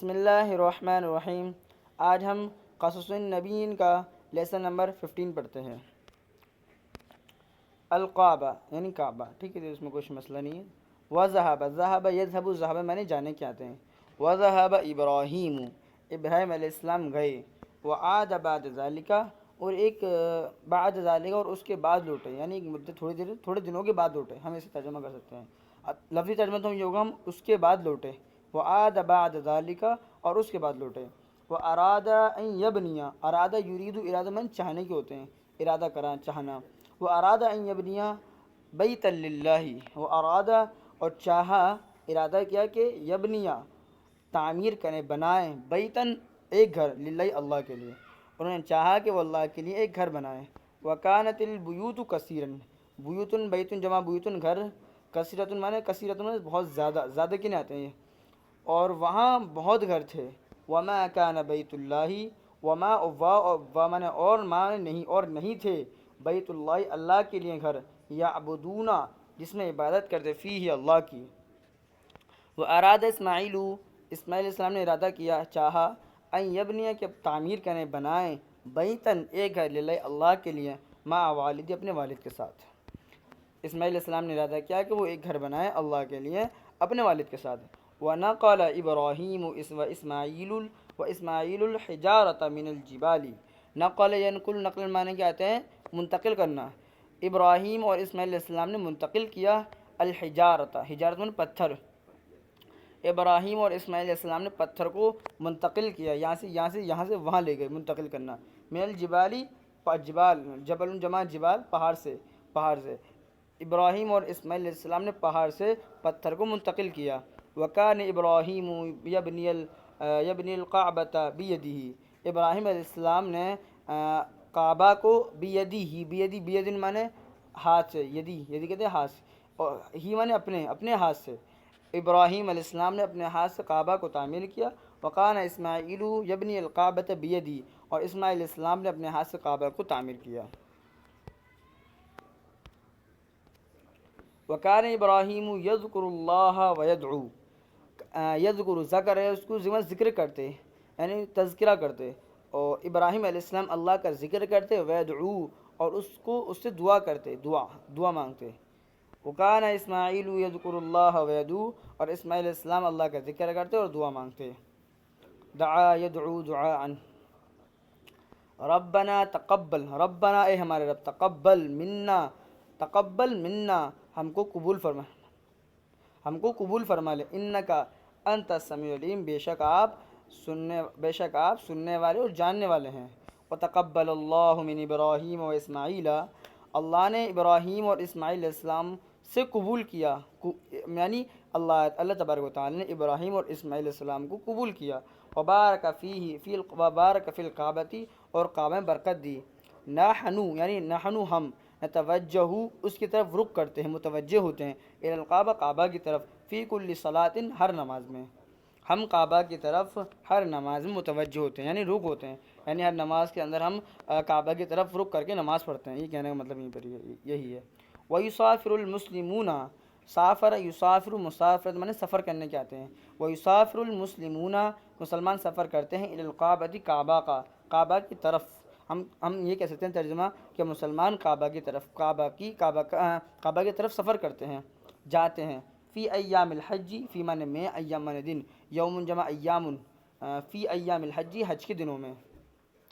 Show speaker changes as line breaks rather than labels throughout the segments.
بسم اللہ الرحمن الرحیم۔ آج ہم قصص النبیین کا لیسن نمبر 15 پڑھتے ہیں۔ القعبہ یعنی کعبہ، ٹھیک ہے، اس میں کچھ مسئلہ نہیں ہے۔ وذهب ذهب يذهب ذهب معنی جانے کے آتے ہیں۔ وذهب ابراہیم، ابراہیم علیہ السلام گئے۔ وعاد بعد ذالک، اور ایک بعد ذالک اور اس کے بعد لوٹے، یعنی ایک مدت تھوڑے دنوں کے بعد لوٹے، ہم اسے ترجمہ کر سکتے ہیں۔ لفظی ترجمہ تو یہ ہوگا ہم اس کے بعد لوٹے، وعاد بعد ذالک اور اس کے بعد لوٹے۔ واراد ان یبنی، ارادہ یرید ارادہ من چاہنے کے ہوتے ہیں، ارادہ کرنا چاہنا۔ واراد ان یبنی بیتا للہ، وارادہ اور چاہا، ارادہ کیا کہ یبنیا تعمیر کریں، بنائیں، بیتن ایک گھر، للہ اللہ کے لیے، انہوں نے چاہا کہ وہ اللہ کے لیے ایک گھر بنائیں۔ وکانت البیوت کثیرن، بیوتن بیتن جمع بیوتن گھر، کثیرتن معنی کثیرتن معنی بہت زیادہ، زیادہ کنے آتے ہیں، اور وہاں بہت گھر تھے۔ وما کان بیت اللہ، وما و معنی اور معنی نہیں، اور نہیں تھے، بیت اللہ اللہ کے لیے گھر، یعبدون جس میں عبادت کرتے، فیہ اللہ کی۔ واراد اسماعیل، اسماعیل علیہ السلام نے ارادہ کیا، چاہا، ان یبنی کہ تعمیر کریں، بنائیں، بیتن ایک گھر، للہ اللہ کے لیے، مع والدی اپنے والد کے ساتھ۔ اسماعیل علیہ السلام نے ارادہ کیا کہ وہ ایک گھر بنائیں اللہ کے لیے اپنے والد کے ساتھ۔ وَنَقَلَ إِبْرَاهِيمُ وَإِسْمَاعِيلُ الْحِجَارَةَ مِنَ الْجِبَالِ، نقل ینقل، نقل معنی کیا آتے ہیں، منتقل کرنا۔ ابراہیم اور اسماعیل علیہ السلام نے منتقل کیا الحجارۃ، حجارت معنی پتھر، ابراہیم اور اسماعیل علیہ السلام نے پتھر کو منتقل کیا، یہاں سے وہاں لے گئے، منتقل کرنا۔ من الجبالی، جبال، جبل جمع جبال، پہاڑ سے، ابراہیم اور اسماعیل علیہ السلام نے پہاڑ سے پتھر کو منتقل کیا۔ وکان ابراہیم یبنی القعبۃ بیدہ، ابراہیم علیہ السلام نے کعبہ کو بیدی معنی ہاتھ سے، یدی کہتے ہیں ہاتھ سے، اور ہی معنی اپنے ہاتھ سے، ابراہیم علیہ السلام نے اپنے ہاتھ سے کعبہ کو تعمیر کیا۔ وکان اسماعیل یبنی القعبۃ بیدہ، اور اسماعیل علیہ السلام نے اپنے ہاتھ سے کعبہ کو تعمیر کیا۔ وکان ابراہیم یذکر اللہ ویدعو، یذکر ذکر ہے اس کو ذکر کرتے، یعنی تذکرہ کرتے، اور ابراہیم علیہ السلام اللہ کا ذکر کرتے، ویدعو اور اس سے دعا کرتے، دعا مانگتے۔ وکان اسماعیل یذکر اللہ ویدعو، اور اسماعیل علیہ السلام اللہ کا ذکر کرتے اور دعا مانگتے۔ دعا یدعو دعاء، ربنا تقبل، ربنا اے ہمارے رب، تقبل منا ہم کو قبول فرما لے، انکا انت السمیع العلیم، بے شک آپ سننے والے اور جاننے والے ہیں۔ وتقبل اللہ من ابراہیم و اسماعیل، اللہ نے ابراہیم اور اسماعیل علیہ السلام سے قبول کیا، یعنی اللہ تبارک و تعالی نے ابراہیم اور اسماعیل علیہ السلام کو قبول کیا۔ وبارک فی الکعبۃ، اور کعبہ میں برکت دی۔ نحنو یعنی نحنو ہم، نتوجہ اس کی طرف رخ کرتے ہیں، متوجہ ہوتے ہیں، الی الکعبہ کعبہ کی طرف، فی کل صلاۃ ہر نماز میں، ہم کعبہ کی طرف ہر نماز میں متوجہ ہوتے ہیں، یعنی رخ ہوتے ہیں، یعنی ہر نماز کے اندر ہم کعبہ کی طرف رخ کر کے نماز پڑھتے ہیں، یہ کہنے کا مطلب یہیں پر یہی ہے۔ وَيُسَافِرُ الْمُسْلِمُونَ، سافر یسافر مسافرت معنی سفر کرنے کے آتے ہیں۔ وَيُسَافِرُ الْمُسْلِمُونَ، مسلمان سفر کرتے ہیں، الی الکعبۃ کعبہ کی طرف، ہم یہ کہہ سکتے ہیں ترجمہ کہ مسلمان کعبہ کی طرف سفر کرتے ہیں، جاتے ہیں۔ فی ایام الحج، فی معنی میں، ایام معنی دن، یوم جمع ایام، فی ایام الحج حج کے دنوں میں،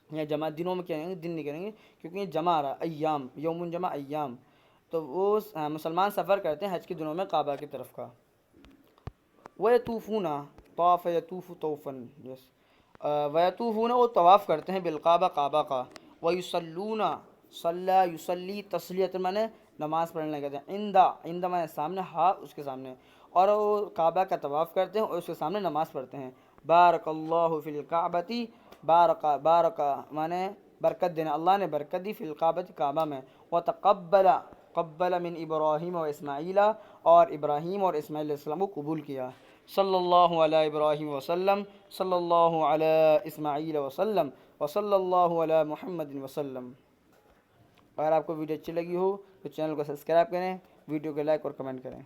یا جمع دنوں میں کہیں گے، دن نہیں کہیں گے کیونکہ یہ جمع آ رہا ہے، ایام، یوم جمع ایام، تو وہ مسلمان سفر کرتے ہیں حج کے دنوں میں کعبہ کی طرف کا۔ وَيَطُوفُونَ، طَوَافَ یطوف طوفاً، وَيَطُوفُونَ وہ طواف کرتے ہیں، بالکعبہ کعبہ کا۔ وَيُصَلُّونَ، صَلَّى يُصَلِّي تسلیۃ معنی نماز پڑھنے کہتے ہیں، عند معنی سامنے، ہاں اس کے سامنے، اور وہ کعبہ کا طواف کرتے ہیں اور اس کے سامنے نماز پڑھتے ہیں۔ بارک اللہ فی الکعبۃ، بارک معنی برکت دینا، اللہ نے برکت دی، فی الکعبۃ کعبہ میں۔ قبل من ابراہیم و اسماعیل، اور ابراہیم اور اسماعیل علیہ السلام کو قبول کیا۔ صلی اللہ علی ابراہیم وسلم، صلی اللہ علی اسماعیل وسلم، وصلی اللہ علی محمد وسلم۔ اگر آپ کو ویڈیو اچھی لگی ہو تو چینل کو سبسکرائب کریں، ویڈیو کو لائک اور کمنٹ کریں۔